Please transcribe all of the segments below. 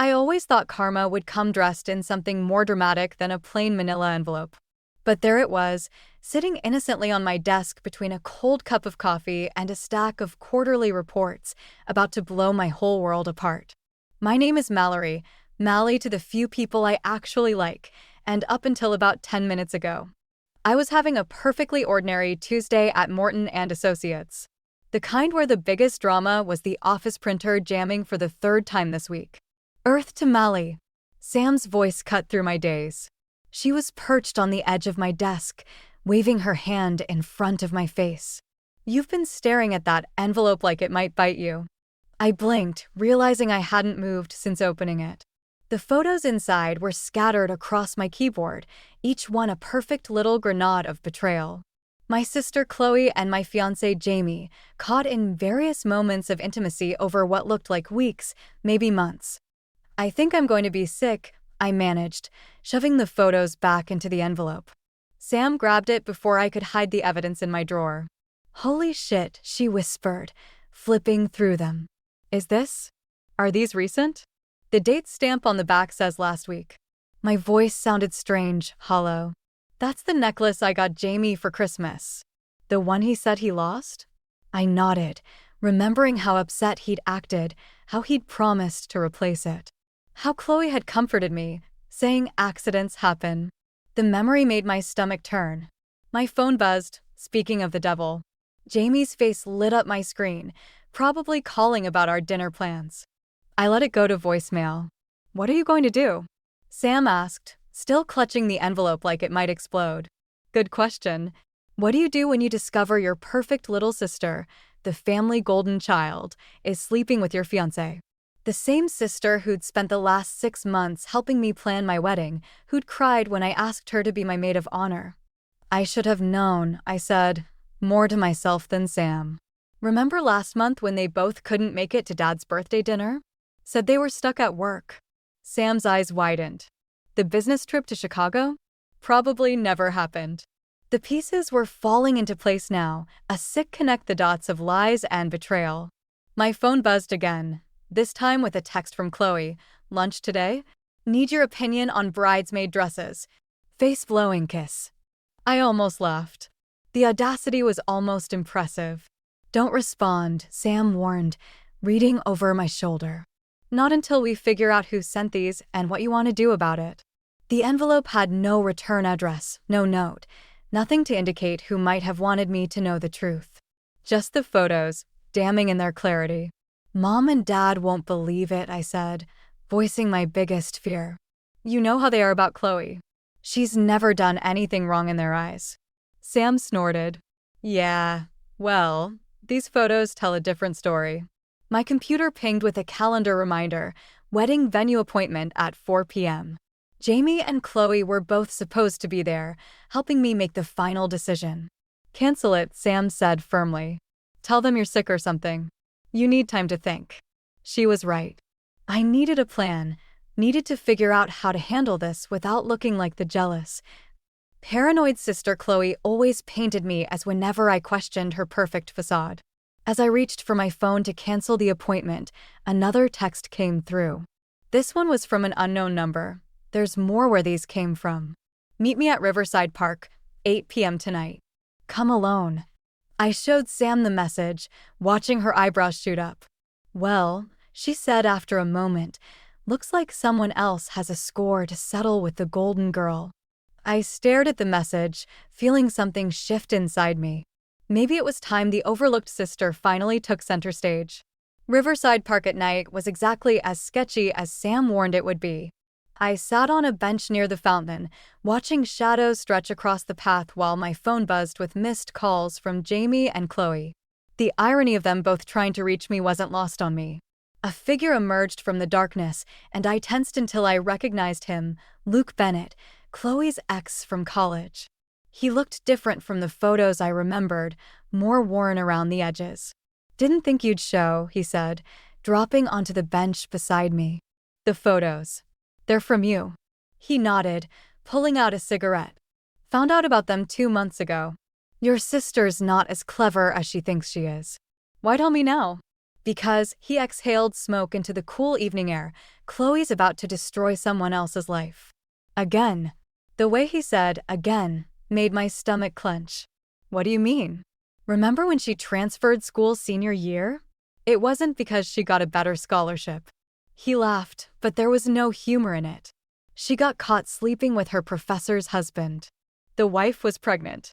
I always thought karma would come dressed in something more dramatic than a plain manila envelope. But there it was, sitting innocently on my desk between a cold cup of coffee and a stack of quarterly reports, about to blow my whole world apart. My name is Mallory, Mally to the few people I actually like, and up until about 10 minutes ago, I was having a perfectly ordinary Tuesday at Morton and Associates. The kind where the biggest drama was the office printer jamming for the third time this week. Earth to Mally. Sam's voice cut through my daze. She was perched on the edge of my desk, waving her hand in front of my face. "You've been staring at that envelope like it might bite you." I blinked, realizing I hadn't moved since opening it. The photos inside were scattered across my keyboard, each one a perfect little grenade of betrayal. My sister Chloe and my fiancé Jamie, caught in various moments of intimacy over what looked like weeks, maybe months. "I think I'm going to be sick," I managed, shoving the photos back into the envelope. Sam grabbed it before I could hide the evidence in my drawer. "Holy shit," she whispered, flipping through them. Are these recent?" The date stamp on the back says last week. My voice sounded strange, hollow. "That's the necklace I got Jamie for Christmas." "The one he said he lost?" I nodded, remembering how upset he'd acted, how he'd promised to replace it. How Chloe had comforted me, saying accidents happen. The memory made my stomach turn. My phone buzzed, speaking of the devil. Jamie's face lit up my screen, probably calling about our dinner plans. I let it go to voicemail. "What are you going to do?" Sam asked, still clutching the envelope like it might explode. "Good question. What do you do when you discover your perfect little sister, the family golden child, is sleeping with your fiancé? The same sister who'd spent the last 6 months helping me plan my wedding, who'd cried when I asked her to be my maid of honor." "I should have known," I said, more to myself than Sam. "Remember last month when they both couldn't make it to Dad's birthday dinner? Said they were stuck at work." Sam's eyes widened. "The business trip to Chicago? Probably never happened." The pieces were falling into place now, a sick connect the dots of lies and betrayal. My phone buzzed again, this time with a text from Chloe. "Lunch today? Need your opinion on bridesmaid dresses. Face-blowing kiss." I almost laughed. The audacity was almost impressive. "Don't respond," Sam warned, reading over my shoulder. "Not until we figure out who sent these and what you want to do about it." The envelope had no return address, no note, nothing to indicate who might have wanted me to know the truth. Just the photos, damning in their clarity. "Mom and Dad won't believe it," I said, voicing my biggest fear. "You know how they are about Chloe. She's never done anything wrong in their eyes." Sam snorted. "Yeah, well, these photos tell a different story." My computer pinged with a calendar reminder, wedding venue appointment at 4 p.m. Jamie and Chloe were both supposed to be there, helping me make the final decision. "Cancel it," Sam said firmly. "Tell them you're sick or something. You need time to think." She was right. I needed a plan, needed to figure out how to handle this without looking like the jealous, paranoid sister Chloe always painted me as whenever I questioned her perfect facade. As I reached for my phone to cancel the appointment, another text came through. This one was from an unknown number. There's more where these came from. "Meet me at Riverside Park, 8 p.m. tonight. Come alone." I showed Sam the message, watching her eyebrows shoot up. "Well," she said after a moment, "looks like someone else has a score to settle with the golden girl." I stared at the message, feeling something shift inside me. Maybe it was time the overlooked sister finally took center stage. Riverside Park at night was exactly as sketchy as Sam warned it would be. I sat on a bench near the fountain, watching shadows stretch across the path while my phone buzzed with missed calls from Jamie and Chloe. The irony of them both trying to reach me wasn't lost on me. A figure emerged from the darkness, and I tensed until I recognized him, Luke Bennett, Chloe's ex from college. He looked different from the photos I remembered, more worn around the edges. "Didn't think you'd show," he said, dropping onto the bench beside me. "The photos. They're from you." He nodded, pulling out a cigarette. "Found out about them 2 months ago. Your sister's not as clever as she thinks she is." "Why tell me now?" Because he exhaled smoke into the cool evening air. Chloe's about to destroy someone else's life. Again. The way he said, again, made my stomach clench. What do you mean? Remember when she transferred school senior year? It wasn't because she got a better scholarship. He laughed, but there was no humor in it. She got caught sleeping with her professor's husband. The wife was pregnant.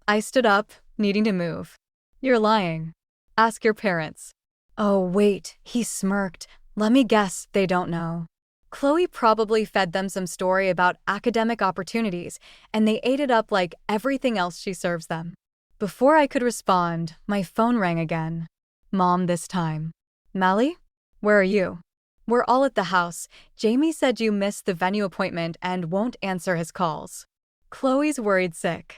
I stood up, needing to move. You're lying. Ask your parents. Oh, wait, he smirked. Let me guess, they don't know. Chloe probably fed them some story about academic opportunities, and they ate it up like everything else she serves them. Before I could respond, my phone rang again. Mom this time. Mally? Where are you? We're all at the house. Jamie said you missed the venue appointment and won't answer his calls. Chloe's worried sick.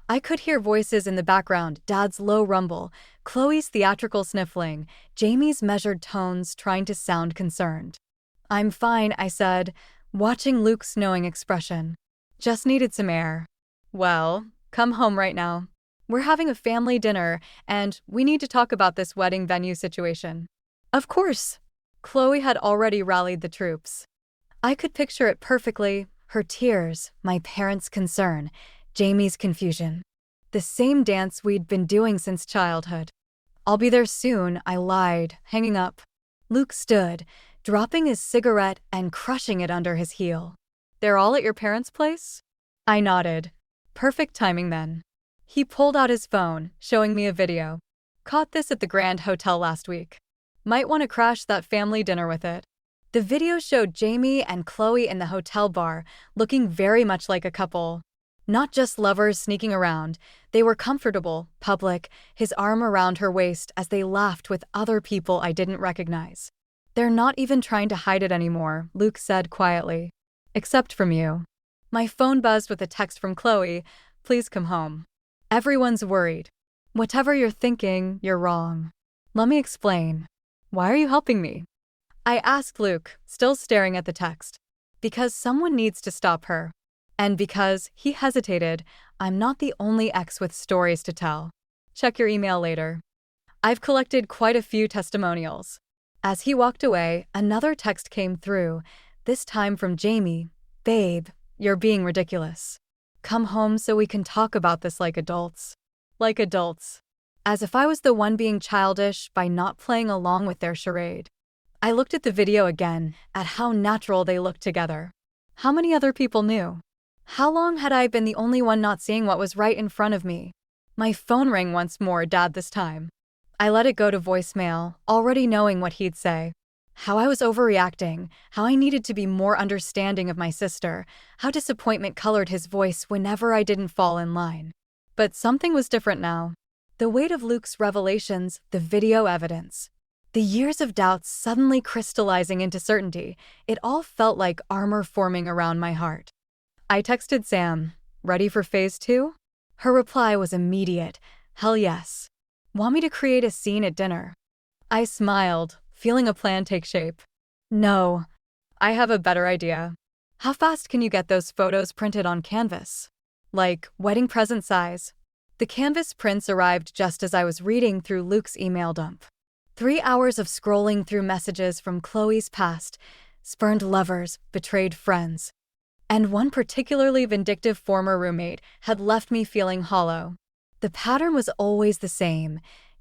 I could hear voices in the background, Dad's low rumble, Chloe's theatrical sniffling, Jamie's measured tones trying to sound concerned. I'm fine, I said, watching Luke's knowing expression. Just needed some air. Well, come home right now. We're having a family dinner, and we need to talk about this wedding venue situation. Of course. Chloe had already rallied the troops. I could picture it perfectly, her tears, my parents' concern, Jamie's confusion. The same dance we'd been doing since childhood. I'll be there soon, I lied, hanging up. Luke stood, dropping his cigarette and crushing it under his heel. They're all at your parents' place? I nodded. Perfect timing then. He pulled out his phone, showing me a video. Caught this at the Grand Hotel last week. Might want to crash that family dinner with it. The video showed Jamie and Chloe in the hotel bar, looking very much like a couple. Not just lovers sneaking around, they were comfortable, public, his arm around her waist as they laughed with other people I didn't recognize. They're not even trying to hide it anymore, Luke said quietly. Except from you. My phone buzzed with a text from Chloe, please come home. Everyone's worried. Whatever you're thinking, you're wrong. Let me explain. Why are you helping me? I asked Luke, still staring at the text. Because someone needs to stop her. And because, he hesitated, I'm not the only ex with stories to tell. Check your email later. I've collected quite a few testimonials. As he walked away, another text came through, this time from Jamie. Babe, you're being ridiculous. Come home so we can talk about this like adults. Like adults. As if I was the one being childish by not playing along with their charade. I looked at the video again, at how natural they looked together. How many other people knew? How long had I been the only one not seeing what was right in front of me? My phone rang once more, Dad this time. I let it go to voicemail, already knowing what he'd say. How I was overreacting, how I needed to be more understanding of my sister, how disappointment colored his voice whenever I didn't fall in line. But something was different now. The weight of Luke's revelations, the video evidence. The years of doubts suddenly crystallizing into certainty, it all felt like armor forming around my heart. I texted Sam, ready for phase 2? Her reply was immediate, hell yes. Want me to create a scene at dinner? I smiled, feeling a plan take shape. No, I have a better idea. How fast can you get those photos printed on canvas? Like, wedding present size. The canvas prints arrived just as I was reading through Luke's email dump. 3 hours of scrolling through messages from Chloe's past, spurned lovers, betrayed friends. And one particularly vindictive former roommate had left me feeling hollow. The pattern was always the same.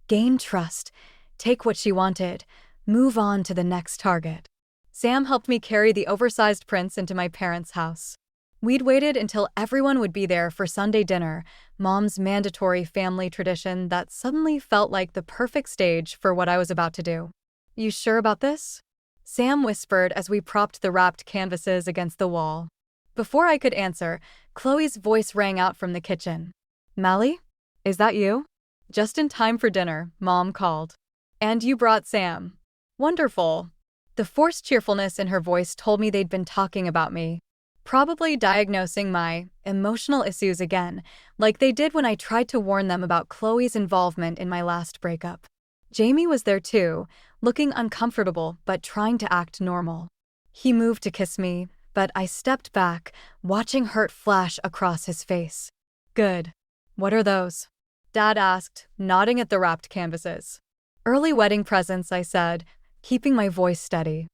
Gain trust, take what she wanted, move on to the next target. Sam helped me carry the oversized prints into my parents' house. We'd waited until everyone would be there for Sunday dinner, Mom's mandatory family tradition that suddenly felt like the perfect stage for what I was about to do. You sure about this? Sam whispered as we propped the wrapped canvases against the wall. Before I could answer, Chloe's voice rang out from the kitchen. Mally? Is that you? Just in time for dinner, Mom called. And you brought Sam. Wonderful. The forced cheerfulness in her voice told me they'd been talking about me. Probably diagnosing my emotional issues again, like they did when I tried to warn them about Chloe's involvement in my last breakup. Jamie was there too, looking uncomfortable but trying to act normal. He moved to kiss me, but I stepped back, watching hurt flash across his face. Good. What are those? Dad asked, nodding at the wrapped canvases. Early wedding presents, I said, keeping my voice steady.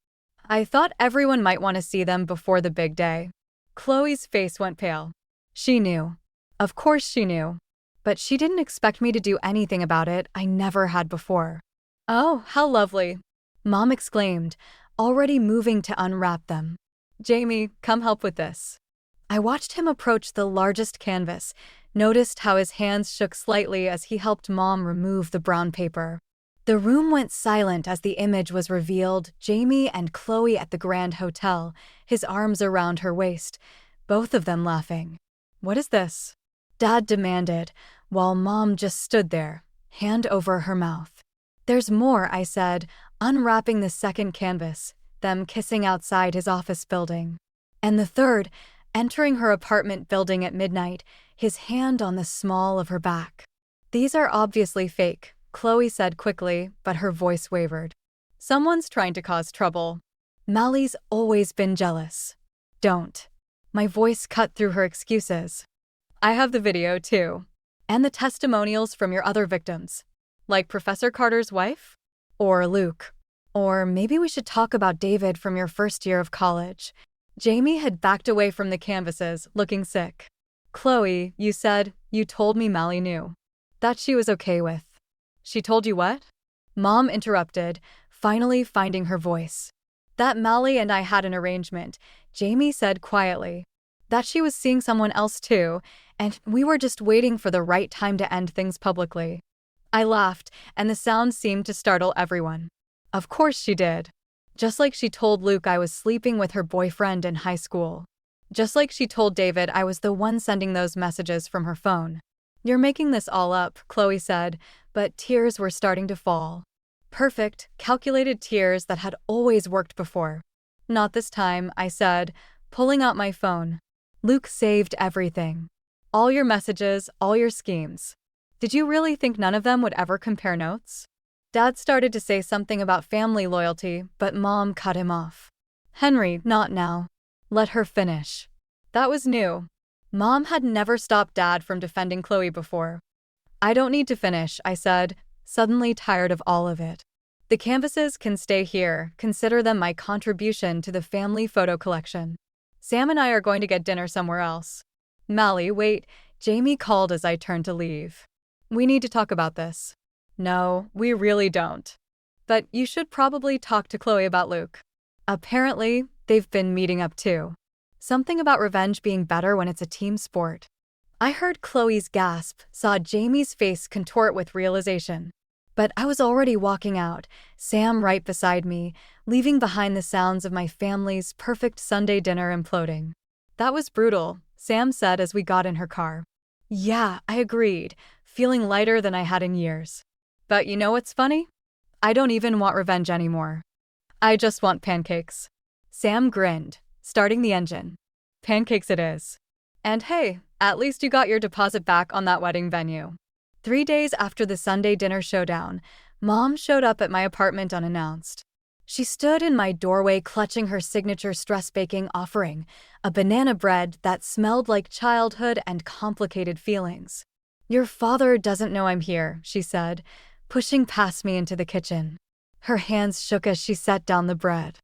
I thought everyone might want to see them before the big day. Chloe's face went pale. She knew. Of course she knew. But she didn't expect me to do anything about it I never had before. Oh, how lovely, Mom exclaimed, already moving to unwrap them. Jamie, come help with this. I watched him approach the largest canvas, noticed how his hands shook slightly as he helped Mom remove the brown paper. The room went silent as the image was revealed, Jamie and Chloe at the Grand Hotel, his arms around her waist, both of them laughing. What is this? Dad demanded, while Mom just stood there, hand over her mouth. There's more, I said, unwrapping the second canvas, them kissing outside his office building. And the third, entering her apartment building at midnight, his hand on the small of her back. These are obviously fake, Chloe said quickly, but her voice wavered. Someone's trying to cause trouble. Mally's always been jealous. Don't. My voice cut through her excuses. I have the video, too. And the testimonials from your other victims. Like Professor Carter's wife? Or Luke. Or maybe we should talk about David from your first year of college. Jamie had backed away from the canvases, looking sick. Chloe, you said, you told me Mally knew. That she was okay with. She told you what? Mom interrupted, finally finding her voice. That Mally and I had an arrangement, Jamie said quietly. That she was seeing someone else too, and we were just waiting for the right time to end things publicly. I laughed, and the sound seemed to startle everyone. Of course she did. Just like she told Luke I was sleeping with her boyfriend in high school. Just like she told David I was the one sending those messages from her phone. You're making this all up, Chloe said, but tears were starting to fall. Perfect, calculated tears that had always worked before. Not this time, I said, pulling out my phone. Luke saved everything. All your messages, all your schemes. Did you really think none of them would ever compare notes? Dad started to say something about family loyalty, but Mom cut him off. Henry, not now. Let her finish. That was new. Mom had never stopped Dad from defending Chloe before. I don't need to finish, I said, suddenly tired of all of it. The canvases can stay here. Consider them my contribution to the family photo collection. Sam and I are going to get dinner somewhere else. Mally, wait, Jamie called as I turned to leave. We need to talk about this. No, we really don't. But you should probably talk to Chloe about Luke. Apparently, they've been meeting up too. Something about revenge being better when it's a team sport. I heard Chloe's gasp, saw Jamie's face contort with realization. But I was already walking out, Sam right beside me, leaving behind the sounds of my family's perfect Sunday dinner imploding. That was brutal, Sam said as we got in her car. Yeah, I agreed, feeling lighter than I had in years. But you know what's funny? I don't even want revenge anymore. I just want pancakes. Sam grinned, starting the engine. Pancakes it is. And hey, at least you got your deposit back on that wedding venue. 3 days after the Sunday dinner showdown, Mom showed up at my apartment unannounced. She stood in my doorway clutching her signature stress-baking offering, a banana bread that smelled like childhood and complicated feelings. Your father doesn't know I'm here, she said, pushing past me into the kitchen. Her hands shook as she set down the bread.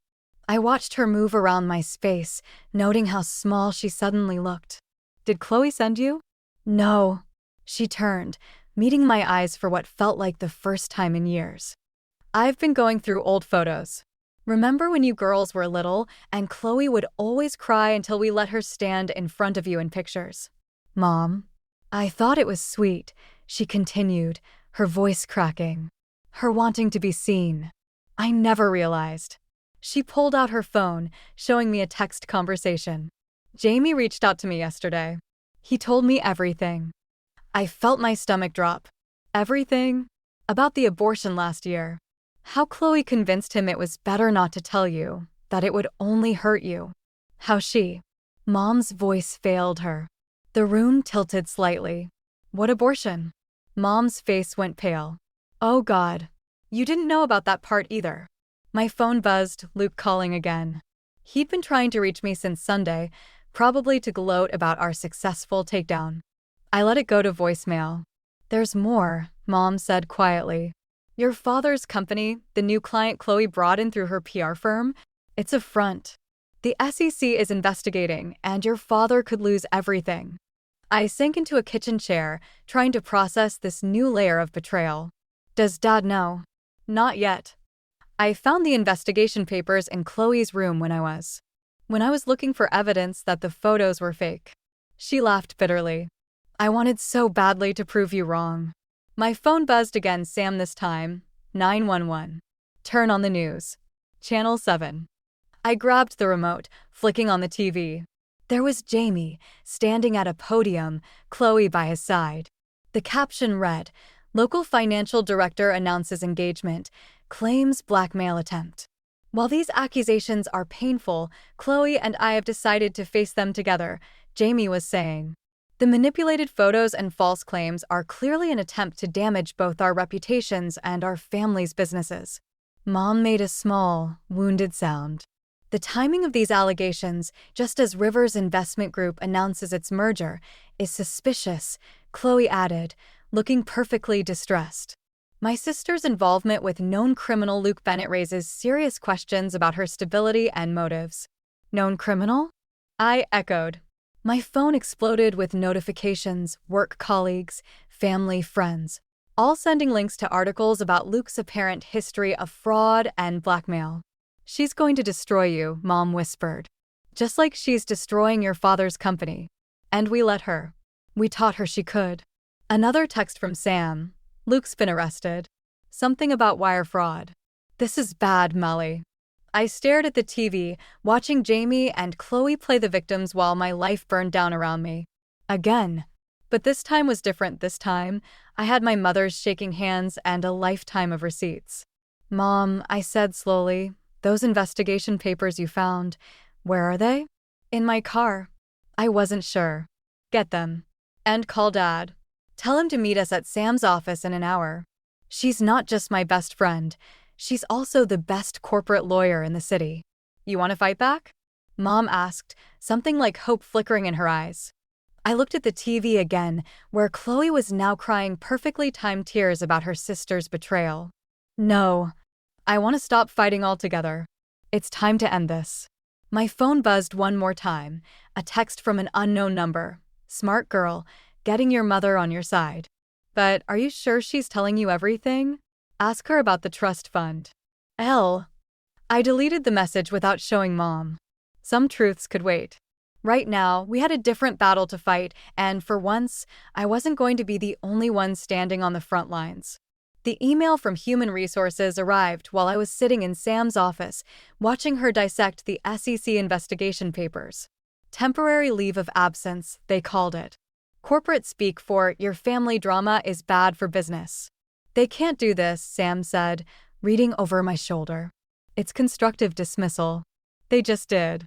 I watched her move around my space, noting how small she suddenly looked. Did Chloe send you? No. She turned, meeting my eyes for what felt like the first time in years. I've been going through old photos. Remember when you girls were little and Chloe would always cry until we let her stand in front of you in pictures? Mom. I thought it was sweet, she continued, her voice cracking. Her wanting to be seen. I never realized. She pulled out her phone, showing me a text conversation. Jamie reached out to me yesterday. He told me everything. I felt my stomach drop. Everything? About the abortion last year. How Chloe convinced him it was better not to tell you, that it would only hurt you. How she. Mom's voice failed her. The room tilted slightly. What abortion? Mom's face went pale. Oh God. You didn't know about that part either. My phone buzzed, Luke calling again. He'd been trying to reach me since Sunday, probably to gloat about our successful takedown. I let it go to voicemail. There's more, Mom said quietly. Your father's company, the new client Chloe brought in through her PR firm, it's a front. The SEC is investigating, and your father could lose everything. I sank into a kitchen chair, trying to process this new layer of betrayal. Does Dad know? Not yet. I found the investigation papers in Chloe's room when I was looking for evidence that the photos were fake. She laughed bitterly. I wanted so badly to prove you wrong. My phone buzzed again, Sam this time. 911. Turn on the news. Channel 7. I grabbed the remote, flicking on the TV. There was Jamie, standing at a podium, Chloe by his side. The caption read, "Local financial director announces engagement, claims blackmail attempt." While these accusations are painful, Chloe and I have decided to face them together, Jamie was saying. The manipulated photos and false claims are clearly an attempt to damage both our reputations and our family's businesses. Mom made a small, wounded sound. The timing of these allegations, just as Rivers Investment Group announces its merger, is suspicious, Chloe added, looking perfectly distressed. My sister's involvement with known criminal Luke Bennett raises serious questions about her stability and motives. Known criminal? I echoed. My phone exploded with notifications, work colleagues, family, friends, all sending links to articles about Luke's apparent history of fraud and blackmail. She's going to destroy you, Mom whispered. Just like she's destroying your father's company. And we let her. We taught her she could. Another text from Sam. Luke's been arrested. Something about wire fraud. This is bad, Molly. I stared at the TV, watching Jamie and Chloe play the victims while my life burned down around me. Again. But this time was different. This time, I had my mother's shaking hands and a lifetime of receipts. Mom, I said slowly, those investigation papers you found, where are they? In my car. I wasn't sure. Get them. And call Dad. Tell him to meet us at Sam's office in an hour. She's not just my best friend. She's also the best corporate lawyer in the city. You want to fight back? Mom asked, something like hope flickering in her eyes. I looked at the TV again, where Chloe was now crying perfectly timed tears about her sister's betrayal. No. I want to stop fighting altogether. It's time to end this. My phone buzzed one more time, a text from an unknown number. Smart girl, getting your mother on your side. But are you sure she's telling you everything? Ask her about the trust fund. I deleted the message without showing Mom. Some truths could wait. Right now, we had a different battle to fight, and for once, I wasn't going to be the only one standing on the front lines. The email from Human Resources arrived while I was sitting in Sam's office, watching her dissect the SEC investigation papers. Temporary leave of absence, they called it. Corporate speak for your family drama is bad for business. They can't do this, Sam said, reading over my shoulder. It's constructive dismissal. They just did.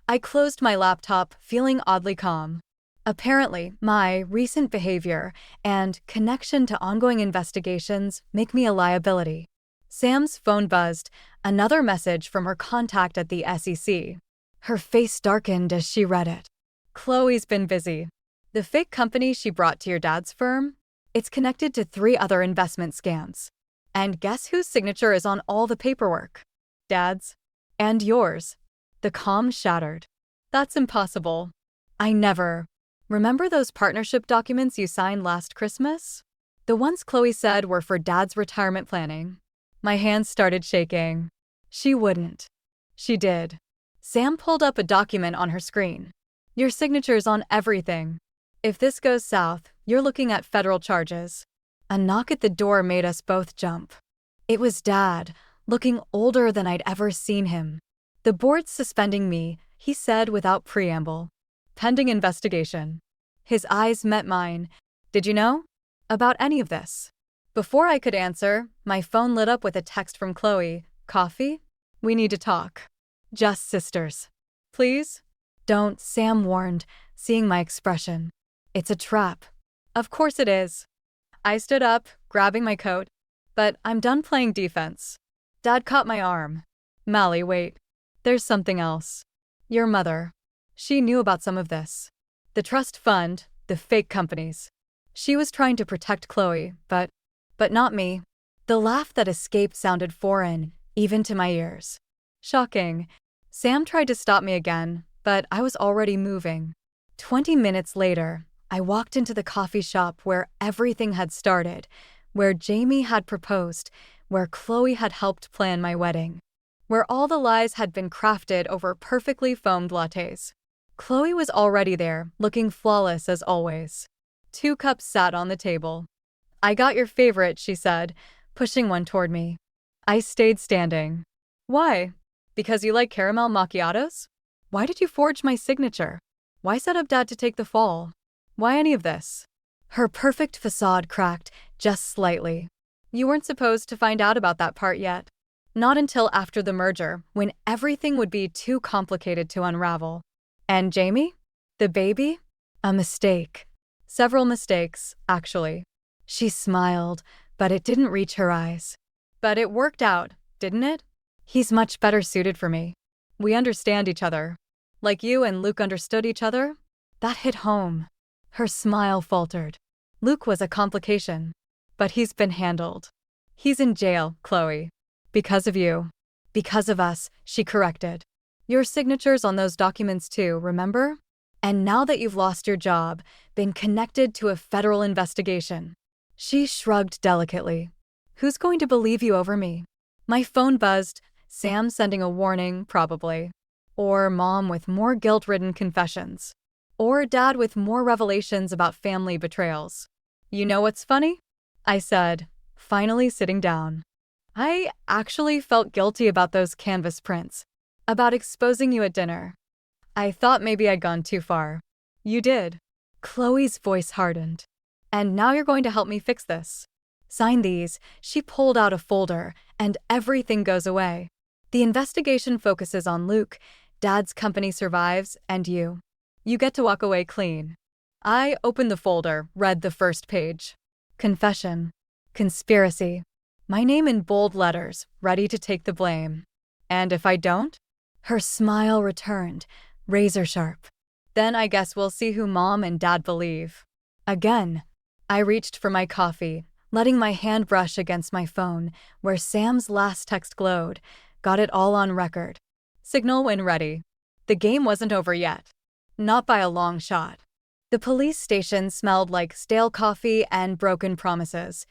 I closed my laptop, feeling oddly calm. Apparently, my recent behavior and connection to ongoing investigations make me a liability. Sam's phone buzzed, another message from her contact at the SEC. Her face darkened as she read it. Chloe's been busy. The fake company she brought to your dad's firm? It's connected to 3 other investment scams. And guess whose signature is on all the paperwork? Dad's. And yours. The calm shattered. That's impossible. I never. Remember those partnership documents you signed last Christmas? The ones Chloe said were for Dad's retirement planning. My hands started shaking. She wouldn't. She did. Sam pulled up a document on her screen. Your signature's on everything. If this goes south, you're looking at federal charges. A knock at the door made us both jump. It was Dad, looking older than I'd ever seen him. The board's suspending me, he said without preamble. Pending investigation. His eyes met mine. Did you know? About any of this? Before I could answer, my phone lit up with a text from Chloe. Coffee? We need to talk. Just sisters. Please? Don't, Sam warned, seeing my expression. It's a trap. Of course it is. I stood up, grabbing my coat. But I'm done playing defense. Dad caught my arm. Molly, wait. There's something else. Your mother. She knew about some of this. The trust fund, the fake companies. She was trying to protect Chloe, but not me. The laugh that escaped sounded foreign, even to my ears. Shocking. Sam tried to stop me again, but I was already moving. 20 minutes later, I walked into the coffee shop where everything had started, where Jamie had proposed, where Chloe had helped plan my wedding, where all the lies had been crafted over perfectly foamed lattes. Chloe was already there, looking flawless as always. 2 cups sat on the table. "I got your favorite," she said, pushing one toward me. I stayed standing. "Why? Because you like caramel macchiatos? Why did you forge my signature? Why set up Dad to take the fall? Why any of this?" Her perfect facade cracked, just slightly. "You weren't supposed to find out about that part yet. Not until after the merger, when everything would be too complicated to unravel. And Jamie? The baby? A mistake. Several mistakes, actually." She smiled, but it didn't reach her eyes. "But it worked out, didn't it? He's much better suited for me. We understand each other. Like you and Luke understood each other?" That hit home. Her smile faltered. "Luke was a complication, but he's been handled. He's in jail, Chloe. Because of you. Because of us," she corrected. "Your signature's on those documents too, remember? And now that you've lost your job, been connected to a federal investigation." She shrugged delicately. "Who's going to believe you over me?" My phone buzzed, Sam sending a warning, probably. Or Mom with more guilt-ridden confessions. Or Dad with more revelations about family betrayals. "You know what's funny?" I said, finally sitting down. "I actually felt guilty about those canvas prints. About exposing you at dinner. I thought maybe I'd gone too far." "You did." Chloe's voice hardened. "And now you're going to help me fix this. Sign these." She pulled out a folder, and everything goes away. "The investigation focuses on Luke, Dad's company survives, and you. You get to walk away clean." I opened the folder, read the first page. Confession. Conspiracy. My name in bold letters, ready to take the blame. "And if I don't?" Her smile returned, razor sharp. "Then I guess we'll see who Mom and Dad believe." Again. I reached for my coffee, letting my hand brush against my phone, where Sam's last text glowed. Got it all on record. Signal when ready. The game wasn't over yet. Not by a long shot. The police station smelled like stale coffee and broken promises.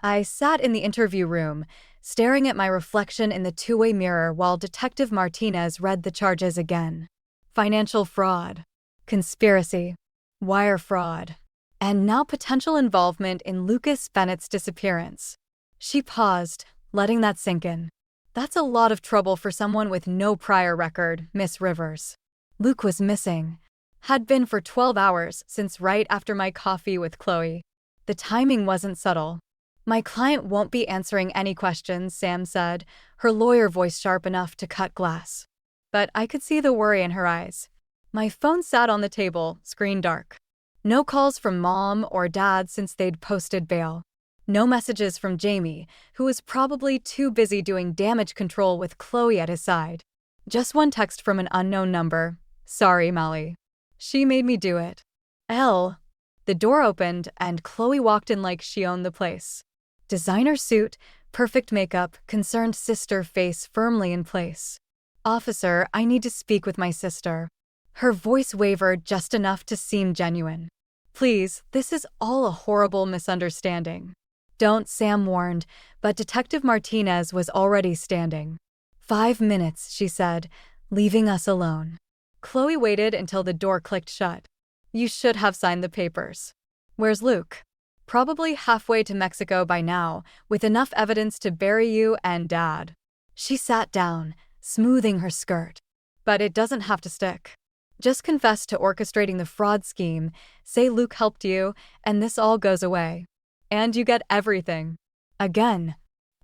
I sat in the interview room, staring at my reflection in the two-way mirror while Detective Martinez read the charges again. Financial fraud. Conspiracy. Wire fraud. And now potential involvement in Lucas Bennett's disappearance. She paused, letting that sink in. "That's a lot of trouble for someone with no prior record, Miss Rivers." Luke was missing. Had been for 12 hours since right after my coffee with Chloe. The timing wasn't subtle. "My client won't be answering any questions," Sam said, her lawyer voice sharp enough to cut glass. But I could see the worry in her eyes. My phone sat on the table, screen dark. No calls from Mom or Dad since they'd posted bail. No messages from Jamie, who was probably too busy doing damage control with Chloe at his side. Just one text from an unknown number. "Sorry, Molly. She made me do it." The door opened and Chloe walked in like she owned the place. Designer suit, perfect makeup, concerned sister face firmly in place. "Officer, I need to speak with my sister." Her voice wavered just enough to seem genuine. "Please, this is all a horrible misunderstanding." "Don't," Sam warned, but Detective Martinez was already standing. 5 minutes, she said, leaving us alone. Chloe waited until the door clicked shut. "You should have signed the papers." "Where's Luke?" "Probably halfway to Mexico by now, with enough evidence to bury you and Dad." She sat down, smoothing her skirt. "But it doesn't have to stick. Just confess to orchestrating the fraud scheme, say Luke helped you, and this all goes away. And you get everything." Again.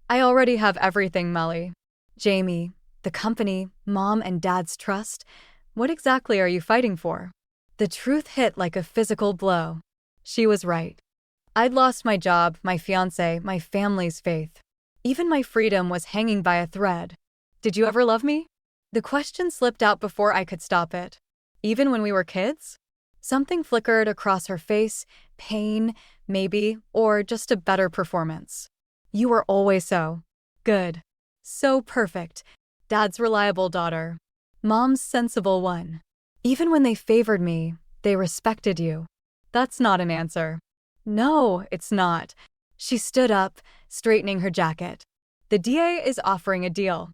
"I already have everything, Molly. Jamie, the company, Mom and Dad's trust. What exactly are you fighting for?" The truth hit like a physical blow. She was right. I'd lost my job, my fiancé, my family's faith. Even my freedom was hanging by a thread. "Did you ever love me?" The question slipped out before I could stop it. "Even when we were kids?" Something flickered across her face, pain, maybe, or just a better performance. You were always so good. So perfect. Dad's reliable daughter. Mom's sensible one. Even when they favored me, they respected you. That's not an answer. No, it's not. She stood up, straightening her jacket. The DA is offering a deal.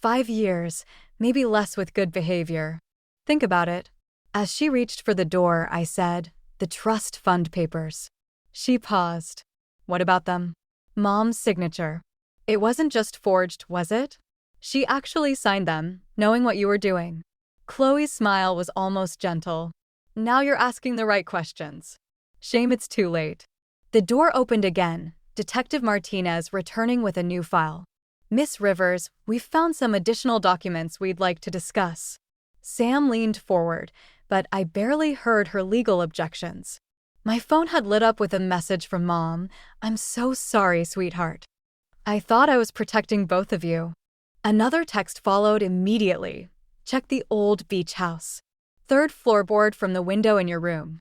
5 years, maybe less with good behavior. Think about it. As she reached for the door, I said, the trust fund papers. She paused. What about them? Mom's signature. It wasn't just forged, was it? She actually signed them, knowing what you were doing. Chloe's smile was almost gentle. Now you're asking the right questions. Shame it's too late. The door opened again, Detective Martinez returning with a new file. Miss Rivers, we've found some additional documents we'd like to discuss. Sam leaned forward, but I barely heard her legal objections. My phone had lit up with a message from Mom. I'm so sorry, sweetheart. I thought I was protecting both of you. Another text followed immediately. Check the old beach house. 3rd floorboard from the window in your room.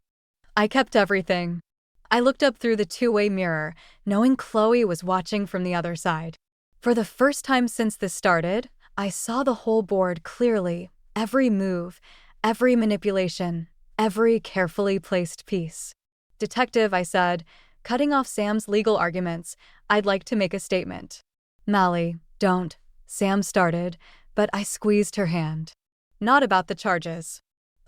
I kept everything. I looked up through the two-way mirror, knowing Chloe was watching from the other side. For the first time since this started, I saw the whole board clearly, every move, every manipulation, every carefully placed piece. Detective, I said, cutting off Sam's legal arguments, I'd like to make a statement. Mally, don't. Sam started, but I squeezed her hand. Not about the charges.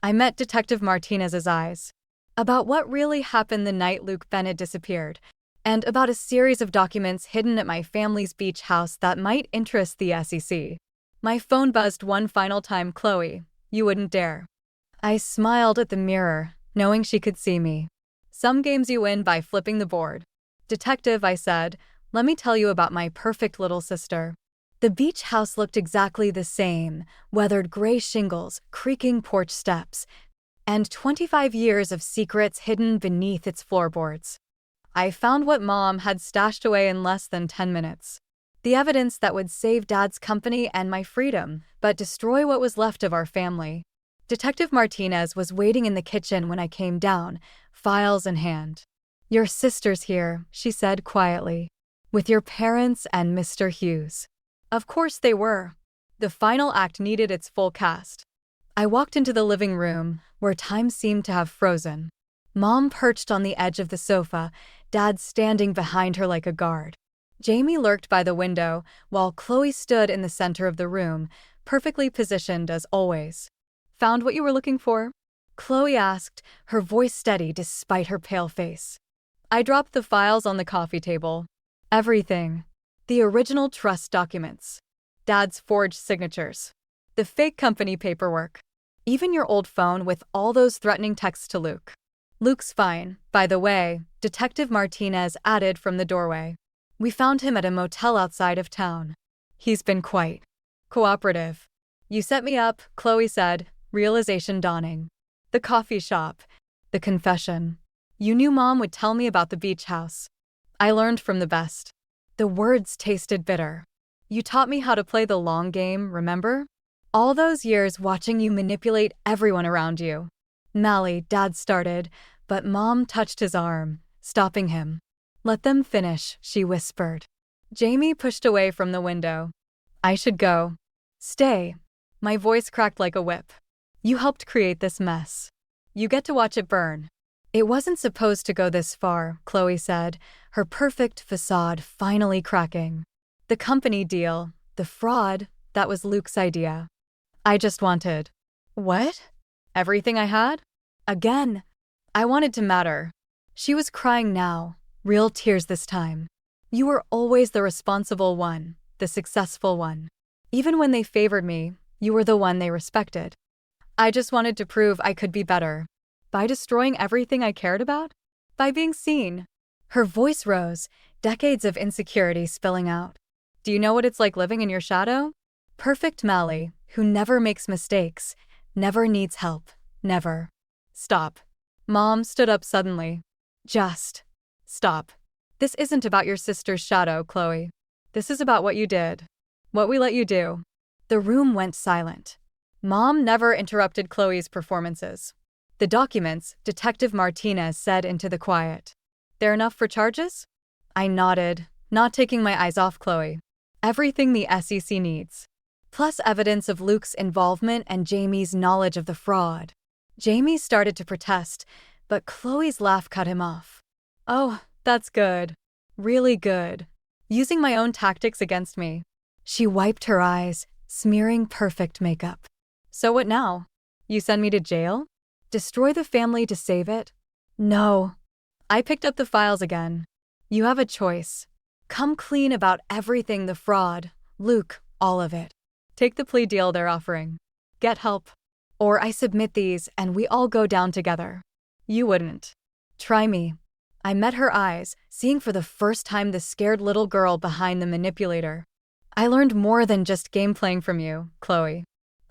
I met Detective Martinez's eyes. About what really happened the night Luke Bennett disappeared, and about a series of documents hidden at my family's beach house that might interest the SEC. My phone buzzed one final time. Chloe, you wouldn't dare. I smiled at the mirror, knowing she could see me. Some games you win by flipping the board. Detective, I said, let me tell you about my perfect little sister. The beach house looked exactly the same, weathered gray shingles, creaking porch steps, and 25 years of secrets hidden beneath its floorboards. I found what Mom had stashed away in less than 10 minutes. The evidence that would save Dad's company and my freedom, but destroy what was left of our family. Detective Martinez was waiting in the kitchen when I came down, files in hand. Your sister's here, she said quietly, with your parents and Mr. Hughes. Of course they were. The final act needed its full cast. I walked into the living room, where time seemed to have frozen. Mom perched on the edge of the sofa, Dad standing behind her like a guard. Jamie lurked by the window, while Chloe stood in the center of the room, perfectly positioned as always. Found what you were looking for? Chloe asked, her voice steady despite her pale face. I dropped the files on the coffee table. Everything. The original trust documents. Dad's forged signatures. The fake company paperwork. Even your old phone with all those threatening texts to Luke. Luke's fine, by the way, Detective Martinez added from the doorway. We found him at a motel outside of town. He's been quite cooperative. You set me up, Chloe said, realization dawning. The coffee shop. The confession. You knew Mom would tell me about the beach house. I learned from the best. The words tasted bitter. You taught me how to play the long game, remember? All those years watching you manipulate everyone around you. Mally, Dad started, but Mom touched his arm, stopping him. Let them finish, she whispered. Jamie pushed away from the window. I should go. Stay. My voice cracked like a whip. You helped create this mess. You get to watch it burn. It wasn't supposed to go this far, Chloe said, her perfect facade finally cracking. The company deal, the fraud, that was Luke's idea. I just wanted. What? Everything I had? Again. I wanted to matter. She was crying now, real tears this time. You were always the responsible one, the successful one. Even when they favored me, you were the one they respected. I just wanted to prove I could be better. By destroying everything I cared about? By being seen. Her voice rose, decades of insecurity spilling out. Do you know what it's like living in your shadow? Perfect Mally, who never makes mistakes, never needs help, never. Stop. Mom stood up suddenly. Just stop. This isn't about your sister's shadow, Chloe. This is about what you did. What we let you do. The room went silent. Mom never interrupted Chloe's performances. The documents, Detective Martinez said into the quiet. They're enough for charges? I nodded, not taking my eyes off Chloe. Everything the SEC needs. Plus evidence of Luke's involvement and Jamie's knowledge of the fraud. Jamie started to protest, but Chloe's laugh cut him off. Oh, that's good. Really good. Using my own tactics against me. She wiped her eyes, smearing perfect makeup. So what now? You send me to jail? Destroy the family to save it? No. I picked up the files again. You have a choice. Come clean about everything, the fraud, Luke, all of it. Take the plea deal they're offering. Get help. Or I submit these and we all go down together. You wouldn't. Try me. I met her eyes, seeing for the first time the scared little girl behind the manipulator. I learned more than just game playing from you, Chloe.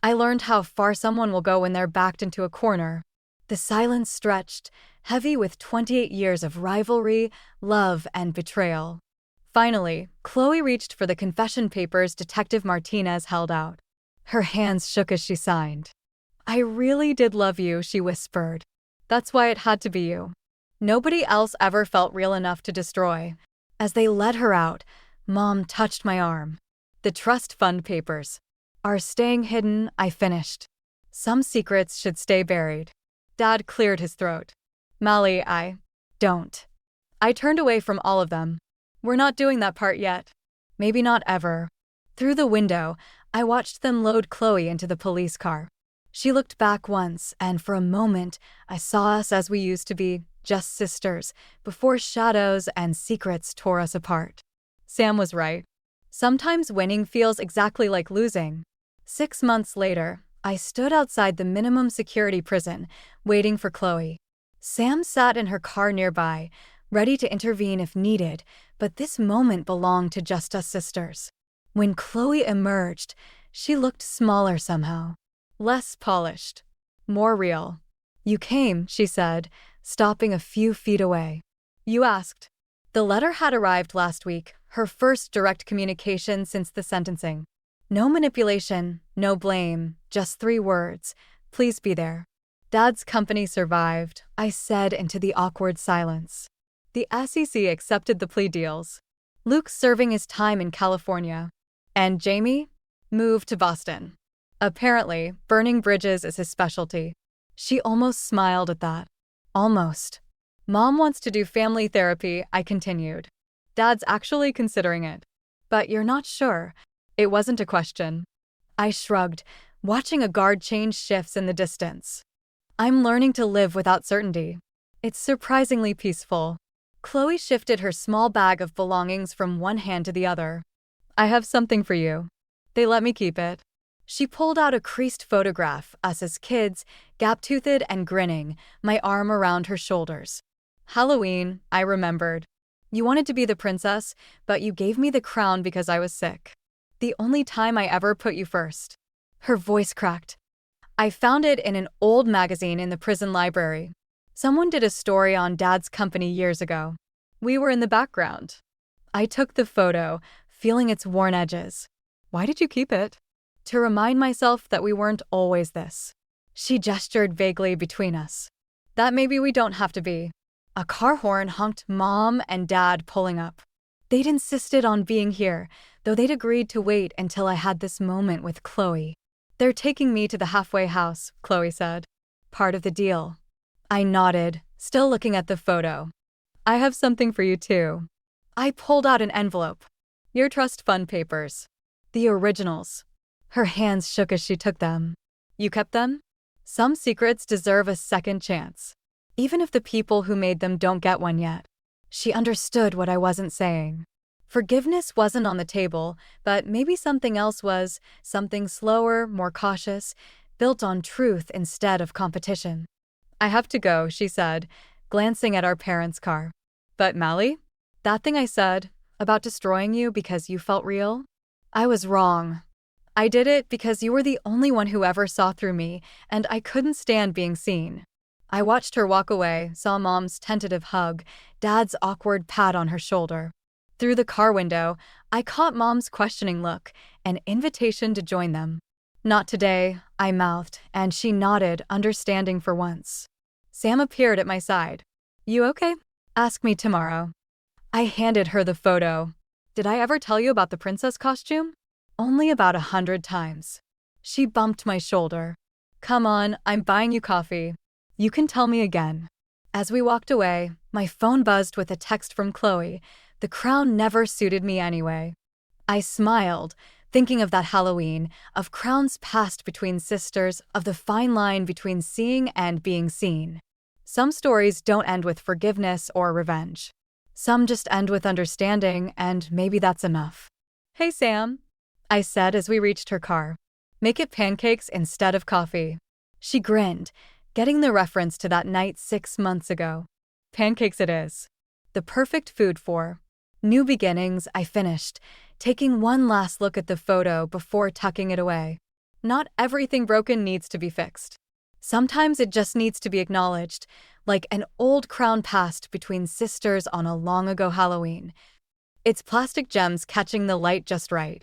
I learned how far someone will go when they're backed into a corner. The silence stretched, heavy with 28 years of rivalry, love, and betrayal. Finally, Chloe reached for the confession papers Detective Martinez held out. Her hands shook as she signed. I really did love you, she whispered. That's why it had to be you. Nobody else ever felt real enough to destroy. As they led her out, Mom touched my arm. The trust fund papers are staying hidden, I finished. Some secrets should stay buried. Dad cleared his throat. Mally, I don't. I turned away from all of them. We're not doing that part yet. Maybe not ever. Through the window, I watched them load Chloe into the police car. She looked back once, and for a moment, I saw us as we used to be, just sisters, before shadows and secrets tore us apart. Sam was right. Sometimes winning feels exactly like losing. 6 months later, I stood outside the minimum security prison, waiting for Chloe. Sam sat in her car nearby, ready to intervene if needed, but this moment belonged to just us sisters. When Chloe emerged, she looked smaller somehow. Less polished. More real. You came, she said, stopping a few feet away. You asked. The letter had arrived last week, her first direct communication since the sentencing. No manipulation, no blame, just 3 words. Please be there. Dad's company survived, I said into the awkward silence. The SEC accepted the plea deals. Luke's serving his time in California. And Jamie moved to Boston. Apparently, burning bridges is his specialty. She almost smiled at that. Almost. Mom wants to do family therapy, I continued. Dad's actually considering it. But you're not sure. It wasn't a question. I shrugged, watching a guard change shifts in the distance. I'm learning to live without certainty. It's surprisingly peaceful. Chloe shifted her small bag of belongings from one hand to the other. I have something for you. They let me keep it. She pulled out a creased photograph, us as kids, gap-toothed and grinning, my arm around her shoulders. Halloween, I remembered. You wanted to be the princess, but you gave me the crown because I was sick. The only time I ever put you first. Her voice cracked. I found it in an old magazine in the prison library. Someone did a story on Dad's company years ago. We were in the background. I took the photo, feeling its worn edges. Why did you keep it? To remind myself that we weren't always this. She gestured vaguely between us. That maybe we don't have to be. A car horn honked Mom and Dad pulling up. They'd insisted on being here, though they'd agreed to wait until I had this moment with Chloe. They're taking me to the halfway house, Chloe said. Part of the deal. I nodded, still looking at the photo. I have something for you too. I pulled out an envelope. Your trust fund papers. The originals. Her hands shook as she took them. You kept them? Some secrets deserve a second chance. Even if the people who made them don't get one yet. She understood what I wasn't saying. Forgiveness wasn't on the table, but maybe something else was, something slower, more cautious, built on truth instead of competition. I have to go, she said, glancing at our parents' car. But Mally? That thing I said, about destroying you because you felt real? I was wrong. I did it because you were the only one who ever saw through me, and I couldn't stand being seen. I watched her walk away, saw Mom's tentative hug, Dad's awkward pat on her shoulder. Through the car window, I caught Mom's questioning look, an invitation to join them. Not today, I mouthed, and she nodded, understanding for once. Sam appeared at my side. You okay? Ask me tomorrow. I handed her the photo. Did I ever tell you about the princess costume? Only about 100 times. She bumped my shoulder. Come on, I'm buying you coffee. You can tell me again. As we walked away, my phone buzzed with a text from Chloe. The crown never suited me anyway. I smiled, thinking of that Halloween, of crowns passed between sisters, of the fine line between seeing and being seen. Some stories don't end with forgiveness or revenge. Some just end with understanding, and maybe that's enough. Hey, Sam, I said as we reached her car. Make it pancakes instead of coffee. She grinned, getting the reference to that night 6 months ago. Pancakes it is. The perfect food for new beginnings, I finished, taking one last look at the photo before tucking it away. Not everything broken needs to be fixed. Sometimes it just needs to be acknowledged, like an old crown passed between sisters on a long ago Halloween. Its plastic gems catching the light just right.